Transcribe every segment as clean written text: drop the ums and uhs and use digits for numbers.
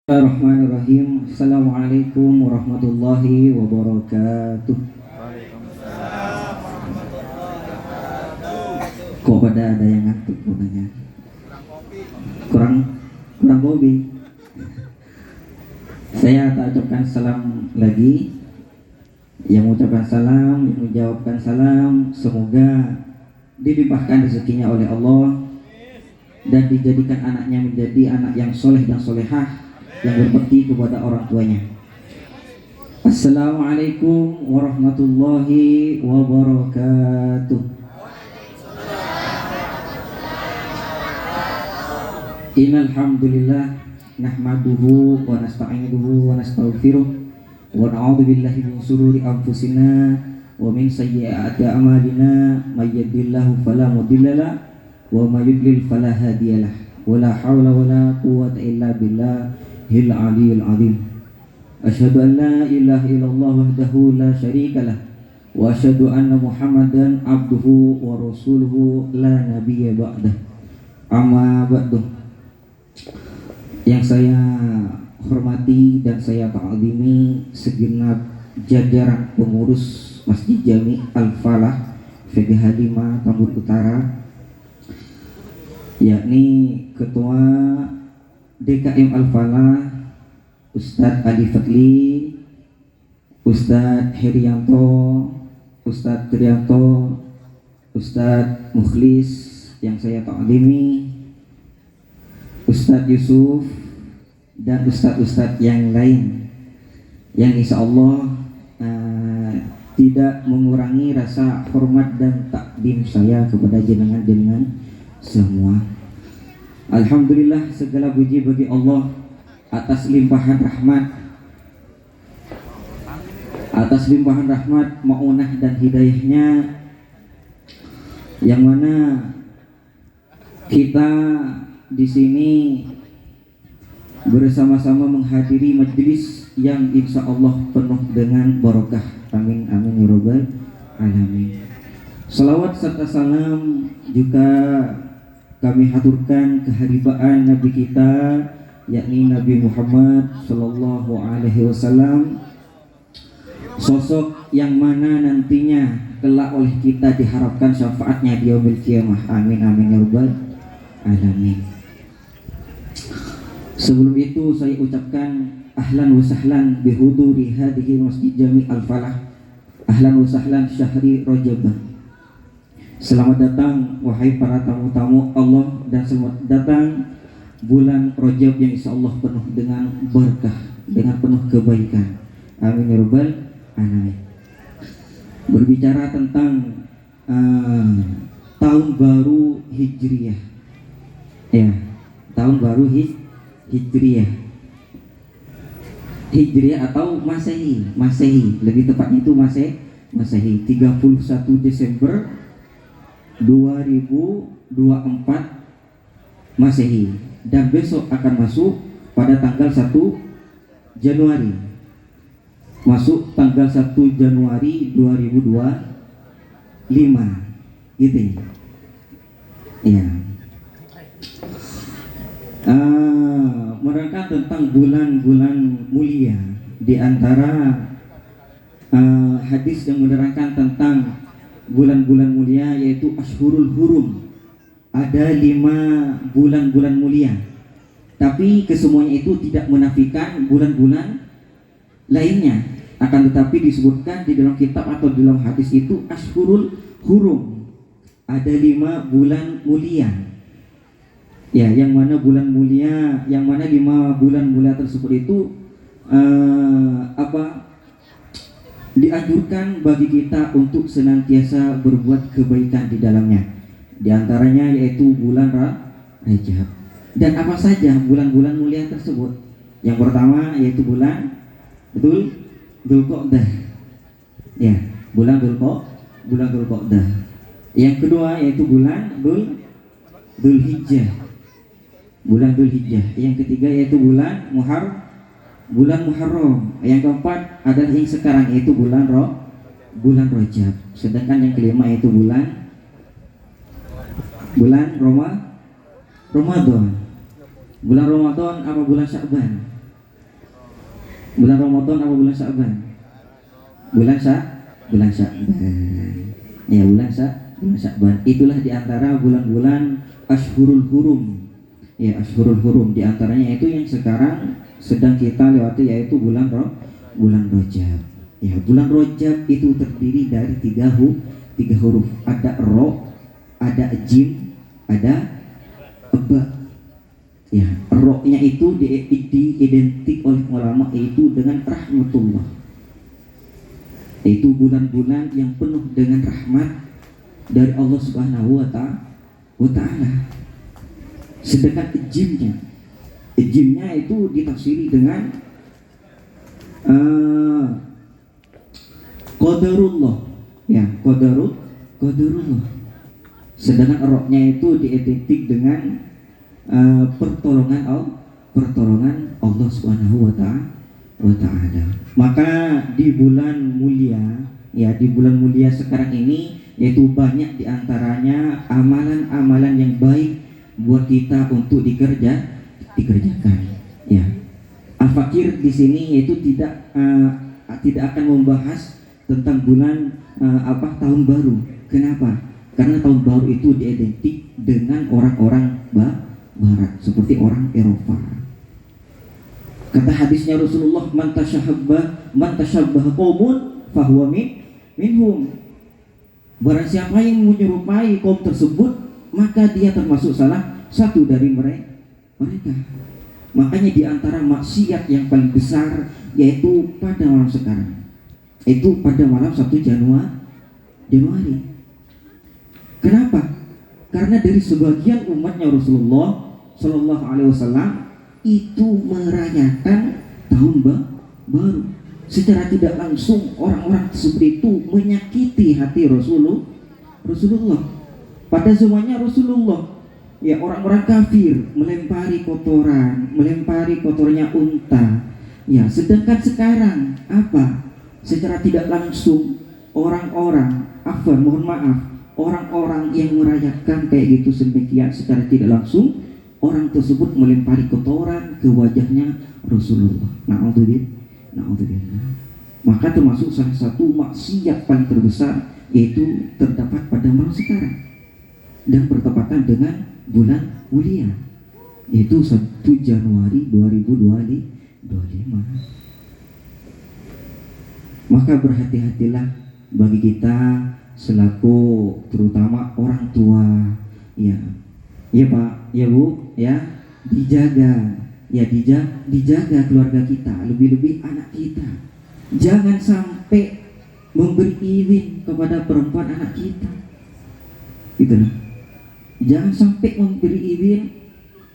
Bismillahirrahmanirrahim. Assalamualaikum warahmatullahi wabarakatuh. Kok pada ada yang ngantuk katanya? Kurang kopi. Saya tak ucapkan salam lagi. Yang mengucapkan salam, yang menjawabkan salam, semoga dilimpahkan rezekinya oleh Allah dan dijadikan anaknya menjadi anak yang soleh dan solehah, yang berbakti kepada orang tuanya. Assalamualaikum warahmatullahi wabarakatuh. Innal hamdalillah nahmaduhu wa nasta'inuhu wa nastaghfiruh wa na'udzu billahi min shururi anfusina wa min sayyiati a'malina may yahdihillahu fala mudilla lahu wa may yudlil fala hadiyalah. Wala haula wala quwwata illa billah Hil aliyul azim. Asyhadu an la ilaha illallah wahdahu la syarikalah wa asyhadu anna Muhammadan abduhu wa rasuluhu la nabiyya ba'dah. Amma ba'du. Yang saya hormati dan saya ta'zimi segenap jajaran pengurus Masjid Jami Al-Falah VGH 5 Tambun Utara, yakni Ketua DKM Al-Falah Ustadz Ali Fadli, Ustadz Herianto, Ustadz Trianto, Ustadz Mukhlis yang saya ta'zimi, Ustadz Yusuf, dan Ustadz-Ustadz yang lain yang insya Allah tidak mengurangi rasa hormat dan takdim saya kepada jenengan-jenengan semua. Alhamdulillah, segala puji bagi Allah atas limpahan rahmat, maunah dan hidayahnya, yang mana kita di sini bersama-sama menghadiri majelis yang insya Allah penuh dengan barokah. Amin amin ya rabbal alamin. Salawat serta salam juga kami haturkan keharibaan Nabi kita, yakni Nabi Muhammad Sallallahu Alaihi Wasallam, sosok yang mana nantinya kelak oleh kita diharapkan syafaatnya di yaumil qiyamah. Amin amin ya rabbal alamin. Sebelum itu saya ucapkan ahlan wa sahlan bihuduri hadhihi Masjid Jami Al-Falah. Ahlan wa sahlan syahri Rajab. Selamat datang wahai para tamu-tamu Allah, dan selamat datang bulan Rajab yang insya Allah penuh dengan berkah, dengan penuh kebaikan. Amin ya rabbal alamin. Berbicara tentang tahun baru Hijriyah, ya, tahun baru Hijriyah atau Masehi, lebih tepatnya itu Masehi 31 Desember 2024 Masehi, dan besok akan masuk pada tanggal 1 Januari, masuk tanggal 1 Januari 2025 gitu ya. Menerangkan tentang bulan-bulan mulia, di antara hadis yang menerangkan tentang bulan-bulan mulia yaitu Ashhurul Hurum. Ada 5 bulan-bulan mulia, tapi kesemuanya itu tidak menafikan bulan-bulan lainnya, akan tetapi disebutkan di dalam kitab atau di dalam hadis itu Ashhurul Hurum, ada 5 bulan mulia, ya, yang mana bulan mulia, yang mana 5 bulan mulia tersebut itu dianjurkan bagi kita untuk senantiasa berbuat kebaikan di dalamnya. Di antaranya yaitu bulan Rajab. Dan apa saja bulan-bulan mulia tersebut? Yang pertama yaitu bulan Dzulqa'dah. Ya, bulan Dzulqa'dah. Yang kedua yaitu bulan Dzulhijjah. Bulan Dzulhijjah. Yang ketiga yaitu bulan Muharram. Yang keempat adalah yang sekarang yaitu bulan Rajab. Sedangkan yang kelima yaitu bulan Ramadan. Bulan Ramadan apa bulan Sya'ban? Bulan Ramadan apa bulan Sya'ban? Bulan Sya'ban. Ya, bulan Sya'ban. Itulah diantara bulan-bulan Ashhurul Hurum. Ya, Ashhurul Hurum. Diantaranya itu yang sekarang sedang kita lewati, yaitu bulan Rajab. Ya, bulan Rajab itu terdiri dari tiga huruf. Ada ro, ada jim, ada ba. Ya, ro-nya itu diidentik oleh ulama itu dengan rahmatullah. Itu bulan-bulan yang penuh dengan rahmat dari Allah Subhanahu wa Ta'ala. Sedangkan jimnya itu ditafsiri dengan qadarullah. Ya, qadarullah. Sedangkan ro-nya itu diidentik dengan pertolongan Allah Subhanahu wa Ta'ala. Maka di bulan mulia, ya, di bulan mulia sekarang ini, yaitu banyak diantaranya amalan-amalan yang baik buat kita untuk dikerjakan. Ya, Al-Fakir di sini yaitu tidak akan membahas tentang bulan tahun baru. Kenapa? Karena tahun baru itu diidentik dengan orang-orang Barat, seperti orang Eropa. Kata hadisnya Rasulullah, man tashabbaha qaumun fahuwa minhum. Barang siapa yang menyerupai kaum tersebut, maka dia termasuk salah satu dari mereka. Makanya di antara maksiat yang paling besar yaitu pada malam sekarang. Itu pada malam 1 Januari. Kenapa? Karena dari sebagian umatnya Rasulullah Shallallahu Alaihi Wasallam itu merayakan tahun baru. Secara tidak langsung orang-orang tersebut itu menyakiti hati Rasulullah. Pada zamannya Rasulullah, ya, orang-orang kafir melempari kotornya unta. Ya, sedangkan sekarang apa? Secara tidak langsung orang-orang yang merayakan kayak gitu sedemikian secara tidak langsung, orang tersebut melempari kotoran ke wajahnya Rasulullah. Na'udzubillah. Maka termasuk salah satu maksiat paling terbesar yaitu terdapat pada malam sekarang dan bertepatan dengan bulan mulia, yaitu 1 Januari 2025. Maka berhati-hatilah bagi kita selaku terutama orang tua, ya Pak, ya Bu, ya, dijaga keluarga kita, lebih-lebih anak kita. Jangan sampai memberi izin kepada perempuan anak kita, gitu loh. Jangan sampai memberi izin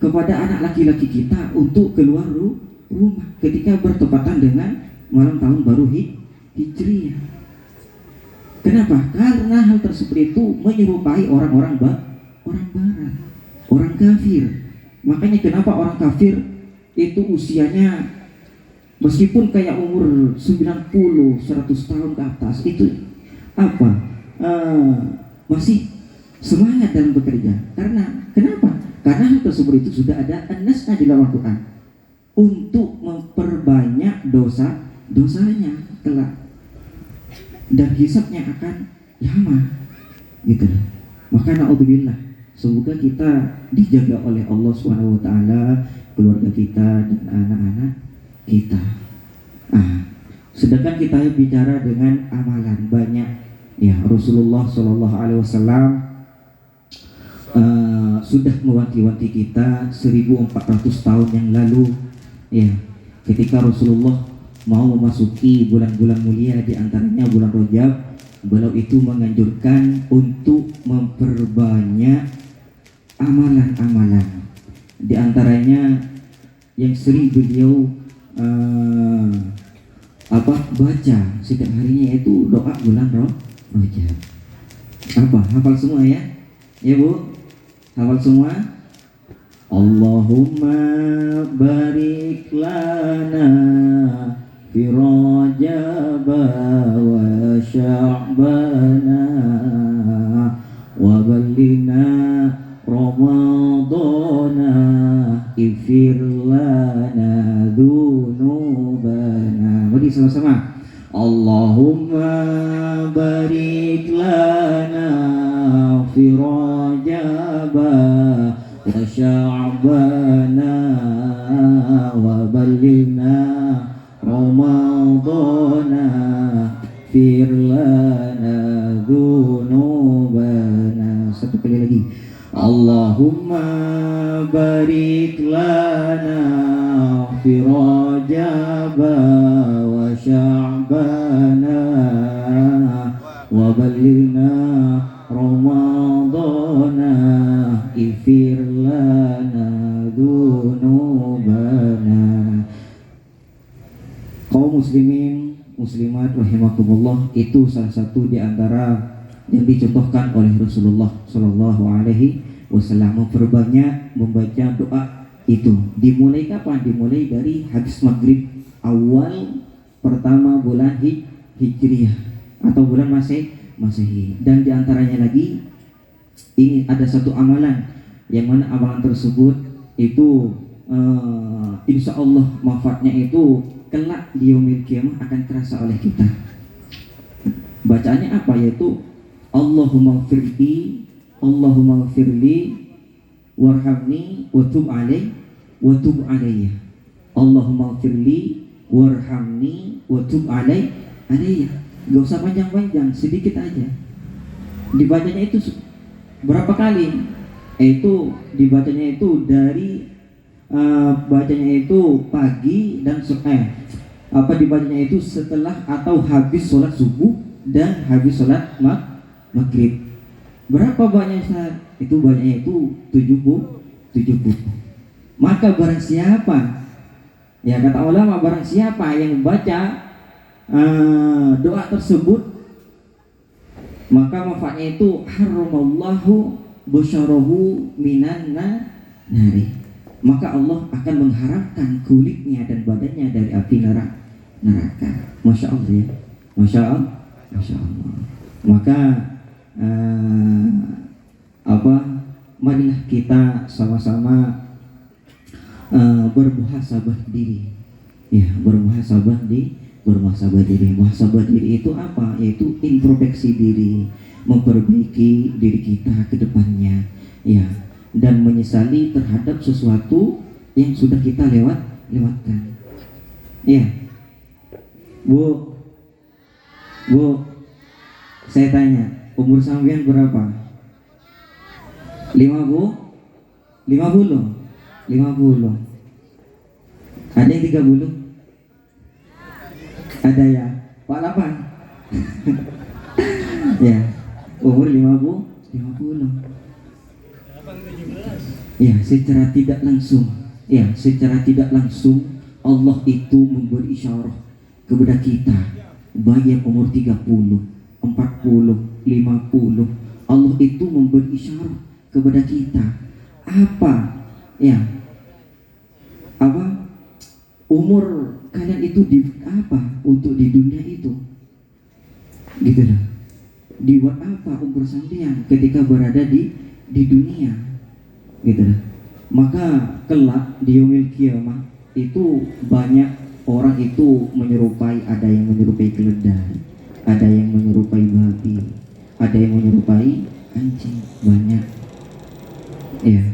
kepada anak laki-laki kita untuk keluar rumah ketika bertepatan dengan malam tahun baru Hijriah. Kenapa? Karena hal tersebut itu menyerupai orang-orang Barat, orang kafir. Makanya kenapa orang kafir itu usianya meskipun kayak umur 90, 100 tahun ke atas itu masih semangat dalam bekerja. Karena kenapa? Karena hal tersebut itu sudah ada nasnya di dalam Al-Quran untuk memperbanyak dosanya kelak, dan hisabnya akan lama, gitu. Maka na'udzubillah, semoga kita dijaga oleh Allah Subhanahu wa Ta'ala, keluarga kita dan anak-anak kita. Sedangkan kita bicara dengan amalan banyak, ya, Rasulullah Shallallahu Alaihi Wasallam sudah mewanti-wanti kita 1400 tahun yang lalu, ya, ketika Rasulullah mau memasuki bulan-bulan mulia, di antaranya bulan Rajab, beliau itu menganjurkan untuk memperbanyak amalan-amalan. Di antaranya yang sering beliau baca setiap harinya itu doa bulan Rajab. Hafal semua ya? Ya Bu? Hafal semua? Allahumma barik lana fi Rajab wa Sya'bana wa ballina Ramadana ighfir lana dzunubana sama-sama. Allahumma barik lana fi Rajab wa Sya'bana wa ballighna Ramadana fir lana dzunubana. Satu kali lagi. Allahumma barik lana fi Rajab wa Sya'bana wa ballighna Ramadana ighfir lana dzunubana. Kaum muslimin muslimat rahimakumullah, itu salah satu di antara yang dicontohkan oleh Rasulullah Shallallahu Alaihi Wasallam, memperbanyak membaca doa itu. Dimulai kapan? Dimulai dari habis maghrib awal pertama bulan Hijriah atau bulan Masehi. Dan diantaranya lagi ini ada satu amalan yang mana amalan tersebut itu insya Allah manfaatnya itu kelak di yaumil qiyamah akan terasa oleh kita. Bacaannya apa? Yaitu Allahumma firli warhamni wa tub alayya. Allahumma firli warhamni wa tub alayya. Gak usah panjang-panjang, sedikit aja. Dibacanya itu berapa kali? Itu dibacanya itu dari bacanya itu pagi dan dibacanya itu setelah atau habis sholat subuh dan habis sholat maghrib. Berapa banyak Ustaz? Itu banyaknya itu 70. Maka barang siapa, ya kata ulama, barang siapa yang baca doa tersebut, maka manfaatnya itu haramallahu busyarahu minan nari. Maka Allah akan mengharamkan kulitnya dan badannya dari api neraka. Masya Allah ya. Masya Allah. Maka marilah kita sama-sama bermuhasabah diri. Ya, bermuhasabah diri. Muhasabah diri itu apa? Yaitu introspeksi diri, memperbaiki diri kita ke depannya. Ya, dan menyesali terhadap sesuatu yang sudah kita lewatkan. Ya, Bu, saya tanya, umur sampean berapa? 50? Ada yang 30? Ada ya? 48? Ya, umur 50? Ya, secara tidak langsung Allah itu memberi isyarat kepada kita, baik yang umur 30, 40, 50, Allah itu memberi isyarat kepada kita umur kalian itu untuk di dunia itu, gitu lah. Dibuat apa umur sampean ketika berada di dunia, gitu lah. Maka kelak di yaumil qiyamah itu banyak orang itu menyerupai, ada yang menyerupai keledai, ada yang menyerupai babi, ada yang menyerupai anjing, banyak. Ya,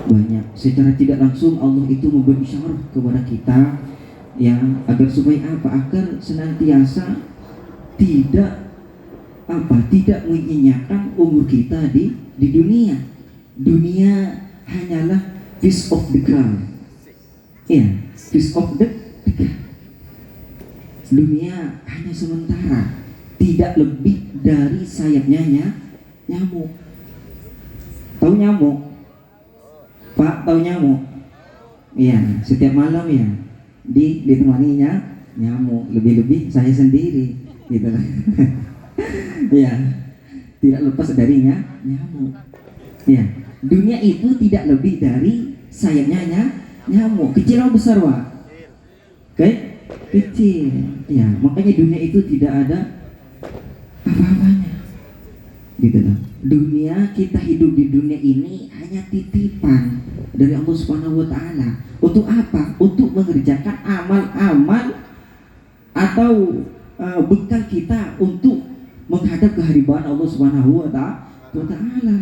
banyak. Secara tidak langsung Allah itu memberi isyarat kepada kita, ya, agar supaya agar senantiasa tidak menginjakkan umur kita di dunia. Dunia hanyalah piece of the ground. Ya, piece of the ground. Dunia hanya sementara, tidak lebih dari sayapnya nyamuk. Tahu nyamuk? Pak, tahu nyamuk? Iya, setiap malam ya ditemaninya nyamuk, lebih-lebih saya sendiri, gitu lah. Ya, tidak lepas darinya nyamuk. Ya, dunia itu tidak lebih dari sayapnya nyamuk. Kecil atau besar, Pak? Oke, kecil. Ya, makanya dunia itu tidak ada apa-apanya, gitu lah. Dunia, kita hidup di dunia ini hanya titipan dari Allah Subhanahu wa Ta'ala. Untuk apa? Untuk mengerjakan amal-amal atau bekal kita untuk menghadap kehadiran Allah Subhanahu wa Ta'ala.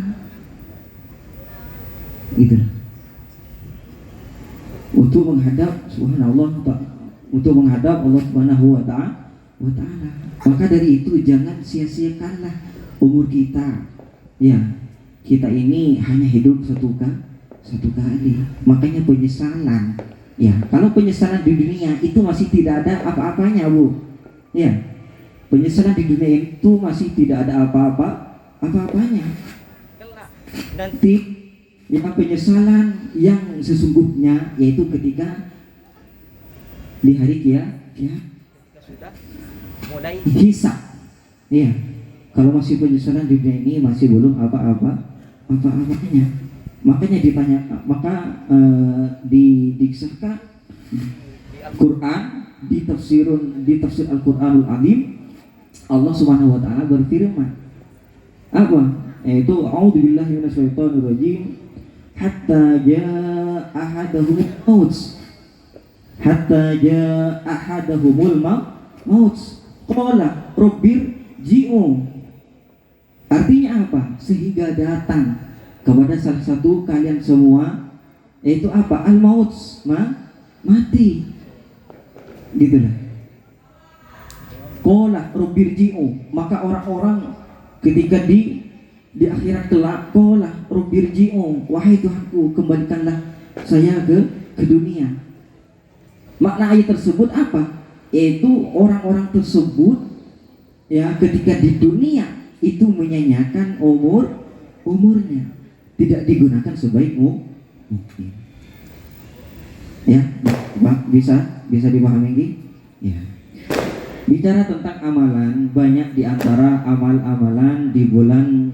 Gitu. Untuk menghadap Subhanallah, untuk menghadap Allah Subhanahu wa Ta'ala. Maka dari itu jangan sia-siakanlah umur kita. Ya, kita ini hanya hidup satu kali. Makanya penyesalan. Ya, kalau penyesalan di dunia itu masih tidak ada apa-apanya, Bu. Ya. Penyesalan di dunia itu masih tidak ada apa-apanya. Nanti ya penyesalan yang sesungguhnya yaitu ketika di hari sudah mulai hisab. Ya. Kalau masih penyesalan di dunia ini masih belum apa-apanya. Makanya ditanya, dikisahkan Quran di tafsir Al-Qur'anul Azim, Allah Subhanahu wa Ta'ala berfirman apa? Yaitu a'udzubillahi minasyaitonirrajim, hatta jaa ahadahumul maut qala rabbir ji'u. Artinya apa? Sehingga datang kepada salah satu kalian semua, yaitu apa? Al-maut, mati. Gitulah. Qala rabbirji'u, maka orang-orang ketika di akhirat kelak, qala rabbirji'u, wahai Tuhanku, kembalikanlah saya ke dunia. Makna ayat tersebut apa? Yaitu orang-orang tersebut ya ketika di dunia itu menyanyiakan umurnya, tidak digunakan sebaik mungkin. Ya, bisa dipahami ini? Ya. Bicara tentang amalan, banyak di antara amal-amalan di bulan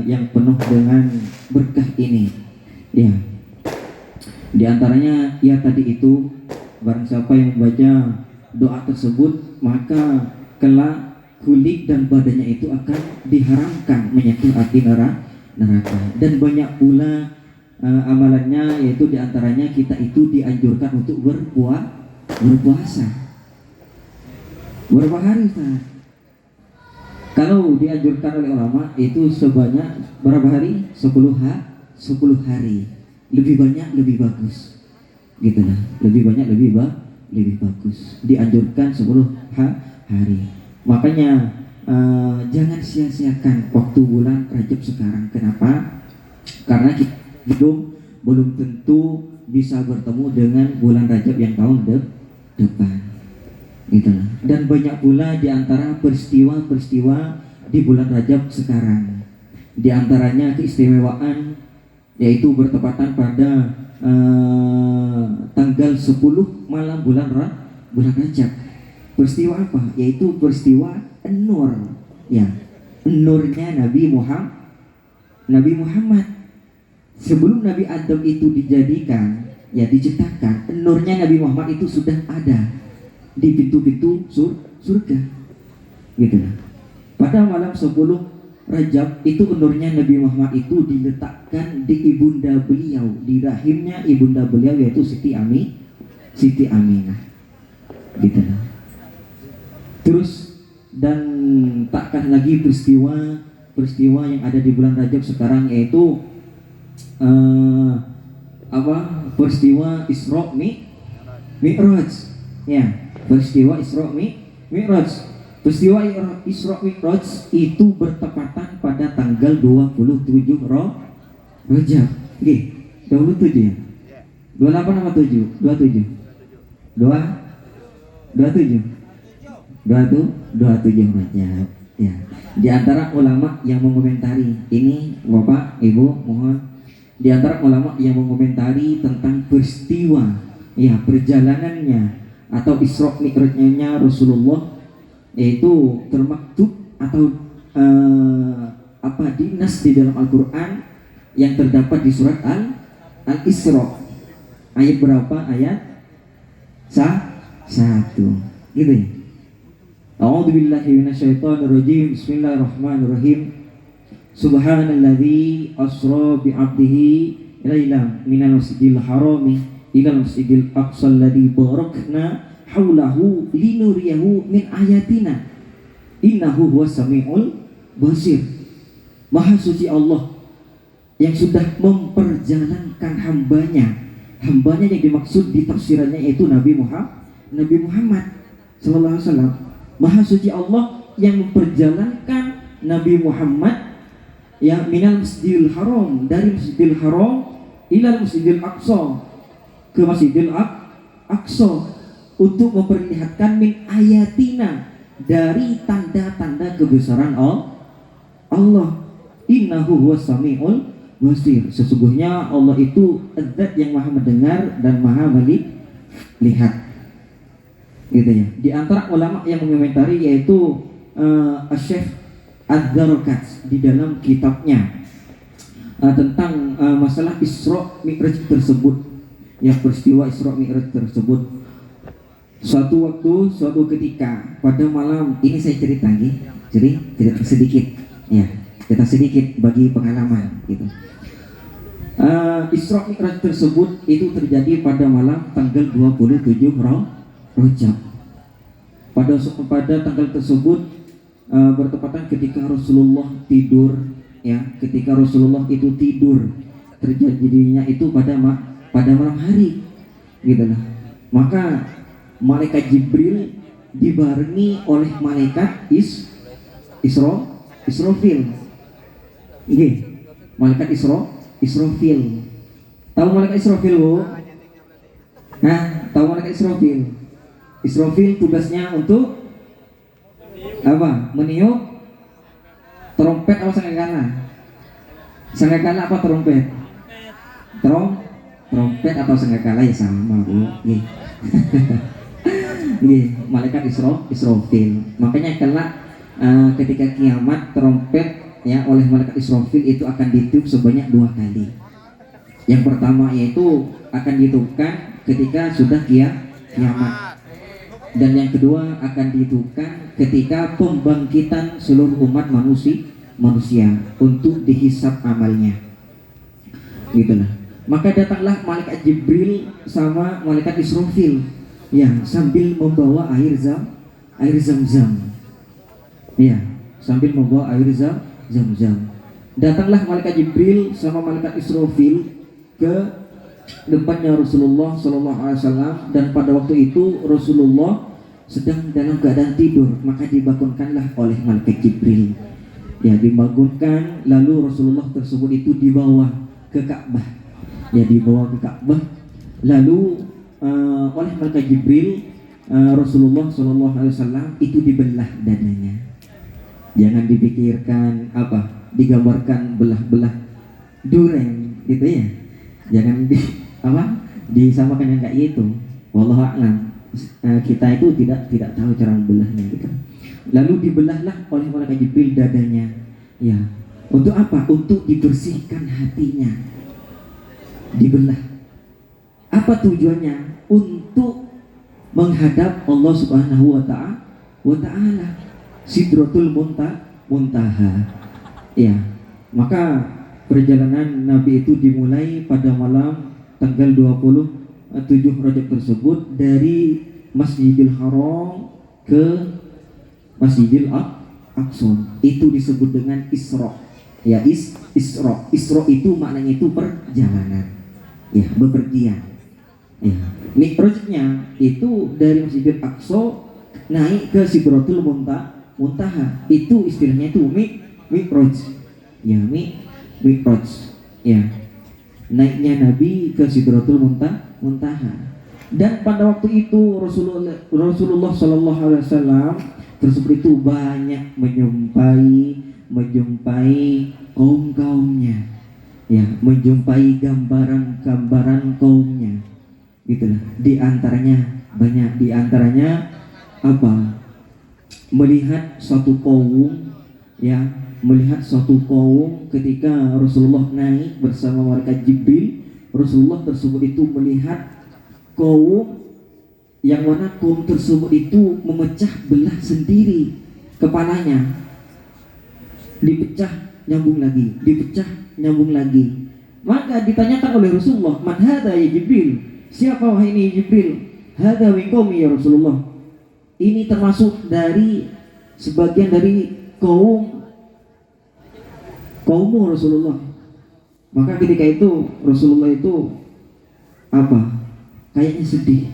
yang penuh dengan berkah ini. Ya. Di antaranya ya tadi itu, barang siapa yang membaca doa tersebut, maka kelak kulit dan badannya itu akan diharamkan menyentuh api neraka. Dan banyak pula amalannya, yaitu diantaranya kita itu dianjurkan untuk berpuasa. Berapa hari, Ustaz? Kalau dianjurkan oleh ulama itu sebanyak berapa hari? 10 hari. Lebih banyak lebih bagus. Gitu lah. Lebih banyak lebih bagus. Dianjurkan 10 hari. Makanya jangan sia-siakan waktu bulan Rajab sekarang. Kenapa? Karena kita belum tentu bisa bertemu dengan bulan Rajab yang tahun depan. Gitu. Dan banyak pula di antara peristiwa-peristiwa di bulan Rajab sekarang. Di antaranya keistimewaan, yaitu bertepatan pada tanggal 10 malam bulan Rajab. Peristiwa apa? Yaitu peristiwa An-Nur. Ya, An-Nurnya Nabi Muhammad. Sebelum Nabi Adam itu dijadikan, ya diciptakan, An-Nurnya Nabi Muhammad itu sudah ada di pintu-pintu surga. Gitu lah. Pada malam 10 Rajab itu An-Nurnya Nabi Muhammad itu diletakkan di ibunda beliau, di rahimnya ibunda beliau, yaitu Siti Aminah. Gitu lah. Terus dan takkan lagi peristiwa yang ada di bulan Rajab sekarang, yaitu peristiwa Isra Mi'raj. Ya, peristiwa Isra Mi'raj. Peristiwa Isra Mi'raj itu bertepatan pada tanggal 27 Rajab. Oke, 27 ya. 28 sama 7? 27. 27 Rajab. Ya. Di antara ulama yang mengomentari ini, Bapak, Ibu, mohon, di antara ulama yang mengomentari tentang peristiwa ya perjalanannya atau Isra Mi'rajnya Rasulullah, yaitu termaktub atau dinas di dalam Al-Qur'an yang terdapat di surat Al-Isra. Ayat berapa? Ayat 1. Gitu ya. A'udzubillahi minasyaitonirrajim. Bismillahirrahmanirrahim. Subhanalladzi asra bi'abdihi lailan minal masjidil harami ilal masjidil aqsa alladzi barakna haulahu linuriyahu min ayatina innahu huwas samiul basir. Maha suci Allah yang sudah memperjalankan hambanya yang dimaksud di tafsirannya yaitu Nabi Muhammad sallallahu alaihi wasallam. Maha suci Allah yang memperjalankan Nabi Muhammad ya minal masjidil haram, dari masjidil haram ilal masjidil aqsa, ke masjidil aqsa, untuk memperlihatkan min ayatina, dari tanda-tanda kebesaran Allah. Innahu huwas samiul basir. Sesungguhnya Allah itu zat yang maha mendengar dan maha melihat. Gitu ya. Di antara ulama yang mengomentari yaitu Syekh Ad-Dzarqats di dalam kitabnya tentang masalah Isra Mi'raj tersebut, yang peristiwa Isra Mi'raj tersebut. Suatu ketika pada malam ini saya cerita sedikit ya, cerita sedikit bagi pengalaman gitu. Isra Mi'raj tersebut itu terjadi pada malam tanggal 27 Rajab. Pada tanggal tersebut bertepatan ketika Rasulullah tidur ya, ketika Rasulullah itu tidur, terjadinya itu pada malam hari gitu lah. Maka malaikat Jibril dibarengi oleh malaikat Israfil. Nggih, malaikat Israfil. Tahu malaikat Israfil, Bu? Nah, tahu malaikat Israfil? Israfil tugasnya untuk apa? Meniup trompet apa sangkakala? Sangkakala apa trompet? Trompet atau sangkakala ya sama, Bu. Nggih. Nggih, malaikat Israfil. Makanya kelak ketika kiamat trompet ya oleh malaikat Israfil itu akan ditiup sebanyak 2 kali. Yang pertama yaitu akan ditiupkan ketika sudah kiamat. Dan yang kedua akan ditiupkan ketika pembangkitan seluruh umat manusia untuk dihisab amalnya. Gitulah. Maka datanglah malaikat Jibril sama malaikat Israfil ya, sambil membawa air zam-zam. Ya, sambil membawa air zam-zam. Datanglah malaikat Jibril sama malaikat Israfil ke depannya Rasulullah sallallahu alaihi wasallam, dan pada waktu itu Rasulullah sedang dalam keadaan tidur, maka dibangunkanlah oleh malaikat Jibril. Ya, dibangunkan, lalu Rasulullah tersebut itu dibawa ke Ka'bah. Ya, dibawa ke Ka'bah. Lalu oleh malaikat Jibril Rasulullah sallallahu alaihi wasallam itu dibelah dadanya. Jangan dipikirkan apa, digambarkan belah-belah dureng gitu ya. Jangan disamakan yang kayak itu. Wallahu a'lam. Kita itu tidak tahu cara membelahnya gitu. Lalu dibelahlah oleh malaikat Jibril dadanya. Ya. Untuk apa? Untuk dibersihkan hatinya. Dibelah. Apa tujuannya? Untuk menghadap Allah Subhanahu wa ta'ala. Sidratul Muntaha. Ya. Maka perjalanan Nabi itu dimulai pada malam tanggal 27 Rajab tersebut dari Masjidil Haram ke Masjidil Aqsa. Itu disebut dengan Isra. Ya, Isra. Isra itu maknanya itu perjalanan. Ya, bepergian. Ya. Mi'rajnya itu dari Masjidil Aqsa naik ke Sidratul Muntaha. Itu istilahnya itu Mi'raj. Ya, Mi'raj. Ya. Naiknya Nabi ke Sidratul Muntaha. Dan pada waktu itu Rasulullah sallallahu alaihi wasallam tersebut itu banyak menjumpai kaum-kaumnya. Ya, menjumpai gambaran-gambaran kaumnya. Gitulah. Di antaranya apa? Melihat suatu kaum ya, melihat suatu kaum ketika Rasulullah naik bersama malaikat Jibril. Rasulullah tersebut itu melihat kaum yang mana kaum tersebut itu memecah belah sendiri kepalanya, dipecah nyambung lagi, dipecah nyambung lagi. Maka ditanyakan oleh Rasulullah, "Man hadza ya Jibril?" Siapa wahai ini Jibril? hadza min qaumi ya Rasulullah. Ini termasuk dari sebagian dari kaummu Rasulullah. Maka ketika itu Rasulullah itu apa? Kayaknya sedih.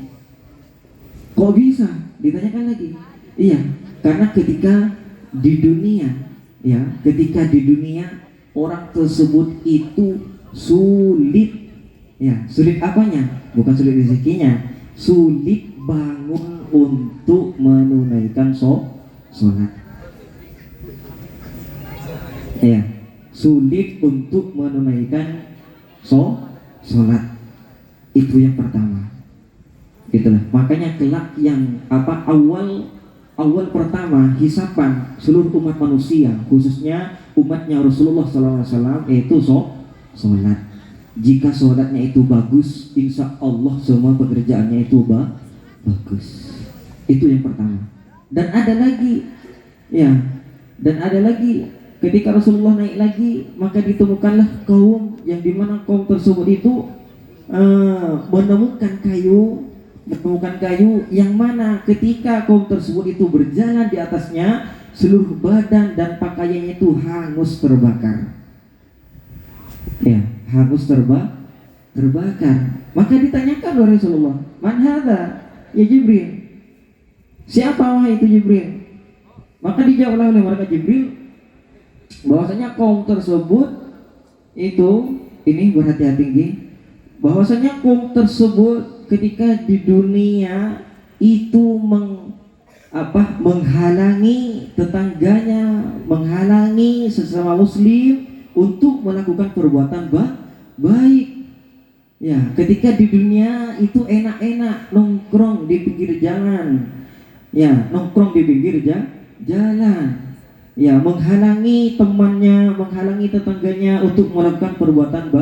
Kok bisa? Ditanyakan lagi. Iya, karena ketika di dunia, ya, ketika di dunia orang tersebut itu sulit, ya, sulit apanya? Bukan sulit rezekinya, sulit bangun untuk menunaikan sholat. Ya, sulit untuk menunaikan sholat. Itu yang pertama. Itulah. Makanya kelak yang awal pertama hisapan seluruh umat manusia, khususnya umatnya Rasulullah SAW, yaitu sholat. Jika sholatnya itu bagus, insya Allah semua pekerjaannya itu bagus. Itu yang pertama. Dan ada lagi, ya, dan ada lagi. Ketika Rasulullah naik lagi, maka ditemukanlah kaum yang dimana kaum tersebut itu menemukan kayu yang mana ketika kaum tersebut itu berjalan di atasnya, seluruh badan dan pakaiannya itu hangus terbakar. Ya, hangus terbakar. Maka ditanyakan oleh Rasulullah, "Man hadza?" Ya Jibril. Siapa wahai itu Jibril? Maka dijawablah oleh malaikat Jibril bahwasanya kaum tersebut itu, ini berhati-hati tinggi, bahwasanya kaum tersebut ketika di dunia itu menghalangi tetangganya, menghalangi sesama muslim untuk melakukan perbuatan baik. Ya, ketika di dunia itu enak-enak nongkrong di pinggir jalan. Ya, nongkrong di pinggir jalan. Ya, menghalangi temannya, menghalangi tetangganya untuk melakukan perbuatan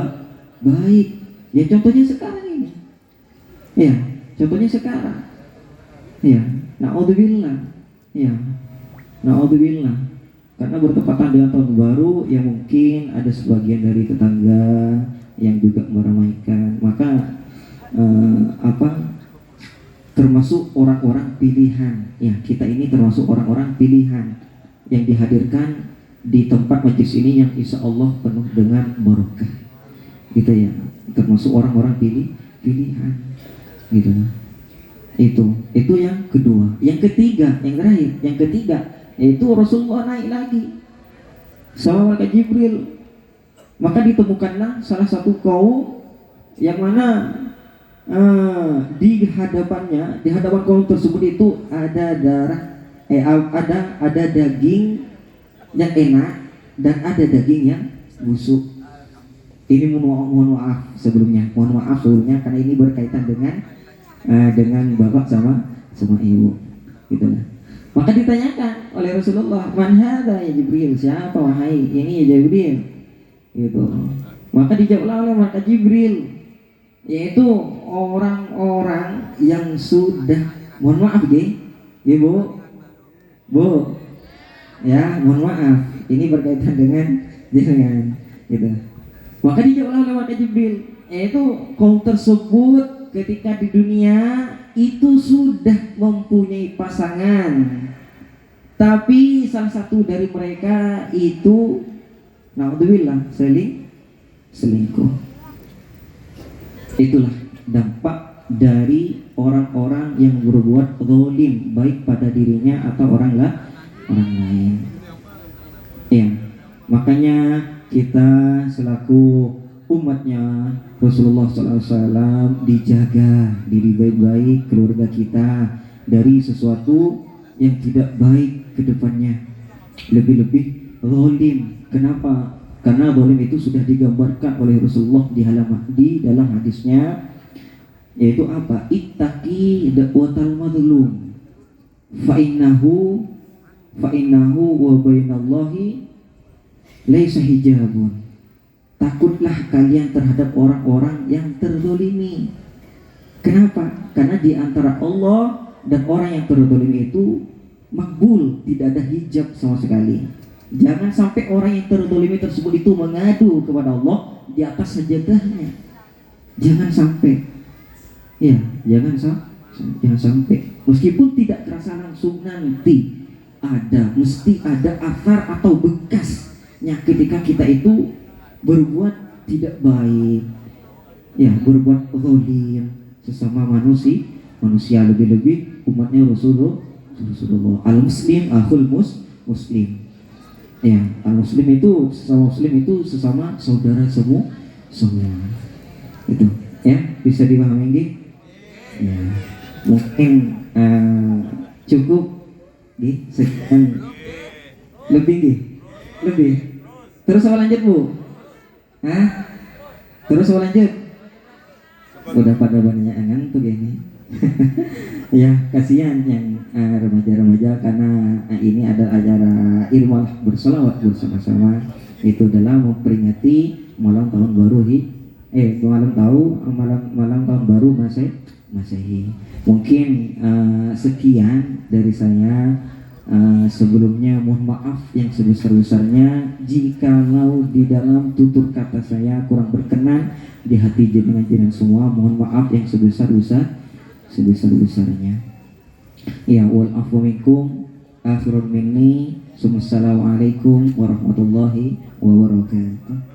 baik. Ya, contohnya sekarang ini. Ya, contohnya sekarang. Ya, naudzubillah. Ya, naudzubillah. Karena bertepatan dengan tahun baru, ya mungkin ada sebagian dari tetangga yang juga meramaikan. Maka termasuk orang-orang pilihan. Ya, kita ini termasuk orang-orang pilihan yang dihadirkan di tempat majlis ini yang insya Allah penuh dengan barokah. Gitu ya. Termasuk orang-orang pilihan. Gitu. Itu yang kedua. Yang ketiga, yang terakhir, yang ketiga, yaitu Rasulullah naik lagi sama malaikat Jibril. Maka ditemukanlah salah satu kaum yang mana di hadapan kaum tersebut itu ada darah, ada daging yang enak dan ada daging yang busuk. Ini mohon maaf sebelumnya karena ini berkaitan dengan bapak sama ibu, gitu lah. Maka ditanyakan oleh Rasulullah, "Man hadza ya Jibril?" Siapa wahai ini ya Jibril? Gitu. Maka dijawablah oleh malaikat Jibril, yaitu orang-orang yang sudah, mohon maaf Bu, ya mohon maaf, ini berkaitan dengan gitu. Maka dijawablah oleh malaikat Jibril, yaitu kaum tersebut ketika di dunia itu sudah mempunyai pasangan, tapi salah satu dari mereka itu naudzubillah selingkuh. Itulah dampak dari orang-orang yang berbuat zalim, baik pada dirinya atau orang lain. Ya, makanya kita selaku umatnya Rasulullah SAW dijaga diri baik-baik, keluarga kita dari sesuatu yang tidak baik ke depannya. Lebih-lebih zalim. Kenapa? Karena zalim itu sudah digambarkan oleh Rasulullah di dalam hadisnya, yaitu apa? Ittaqi da'watal mazlum fa innahu wa bainallahi laisa hijabun. Takutlah kalian terhadap orang-orang yang terzalimi. Kenapa? Karena di antara Allah dan orang yang terzalimi itu makbul, tidak ada hijab sama sekali. Jangan sampai orang yang terzalimi tersebut itu mengadu kepada Allah di atas sajadahnya. Jangan sampai. Ya, jangan Jangan sampai, meskipun tidak terasa langsung nanti mesti ada asar atau bekasnya ketika kita itu berbuat tidak baik, ya, berbuat zalim sesama manusia lebih-lebih umatnya Rasulullah. Al muslim akhul muslim, ya, al muslim itu sesama saudara semua itu, ya, bisa dipahami nggih? Ya, mungkin cukup di sekian lebih terus soal lanjut Bu, terus soal lanjut udah pada banyak ngantuk ini. Ya, kasihan yang remaja-remaja karena ini ada acara ilmu bersolawat bersama-sama itu dalam memperingati malam tahun baru malam tahun baru Masehi. Mungkin sekian dari saya. Sebelumnya mohon maaf yang sebesar-besarnya jikalau di dalam tutur kata saya kurang berkenan di hati jenengan semua. Mohon maaf yang sebesar-besarnya. Ya, wal afwu minkum akhirun minni. Assalamualaikum warahmatullahi wabarakatuh.